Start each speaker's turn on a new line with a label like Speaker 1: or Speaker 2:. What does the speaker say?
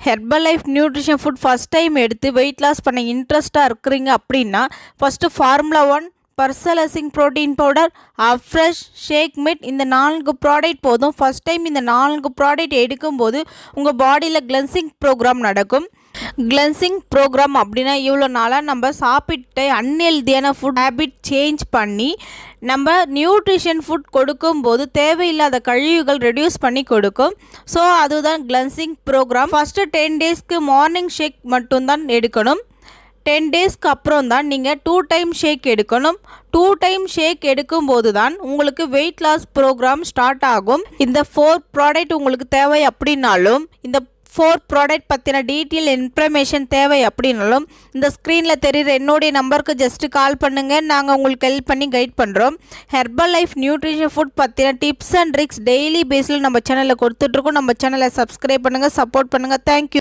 Speaker 1: Herbal life nutrition food first time எடுத்து weight loss பண்ண இன்ட்ரெஸ்ட்டாக இருக்கிறீங்க அப்படின்னா first formula 1 personalized protein powder fresh shake மிட் இந்த 4 ப்ராடக்ட் போதும். ஃபஸ்ட் டைம் இந்த 4 ப்ராடக்ட் எடுக்கும்போது உங்கள் பாடியில் கிளென்சிங் ப்ரோக்ராம் நடக்கும். கிளென்சிங் ப்ரோக்ராம் அப்படின்னா இவ்வளோ நாளாக நம்ம சாப்பிட்டு அன்ஹெல்தியான ஃபுட் ஹேபிட் சேஞ்ச் பண்ணி நம்ம நியூட்ரிஷன் ஃபுட் கொடுக்கும்போது தேவையில்லாத கழிவுகள் ரெடியூஸ் பண்ணி கொடுக்கும். ஸோ அதுதான் கிளென்சிங் ப்ரோக்ராம். ஃபஸ்ட்டு 10 டேஸ்க்கு மார்னிங் ஷேக் மட்டும்தான் எடுக்கணும். 10 டேஸ்க்கு அப்புறம் தான் நீங்கள் 2 டைம் ஷேக் எடுக்கணும். 2 டைம் ஷேக் எடுக்கும்போது தான் உங்களுக்கு வெயிட் லாஸ் ப்ரோக்ராம் ஸ்டார்ட் ஆகும். இந்த 4 ப்ராடக்ட் உங்களுக்கு தேவை அப்படின்னாலும் இந்த 4 ப்ராடக்ட் பற்றின டீட்டெயில் இன்ஃபர்மேஷன் தேவை அப்படின்னாலும் இந்த ஸ்க்ரீனில் தெரிகிற என்னுடைய நம்பருக்கு ஜஸ்ட்டு கால் பண்ணுங்கள். நாங்கள் உங்களுக்கு ஹெல்ப் பண்ணி கைட் பண்ணுறோம். ஹெர்பல் லைஃப் நியூட்ரிஷன் ஃபுட் பற்றின டிப்ஸ் அண்ட் ட்ரிக்ஸ் டெய்லி பேஸில் நம்ம சேனலில் கொடுத்துட்ருக்கோம். நம்ம சேனலை சப்ஸ்கிரைப் பண்ணுங்கள், சப்போர்ட் பண்ணுங்கள். தேங்க்யூ.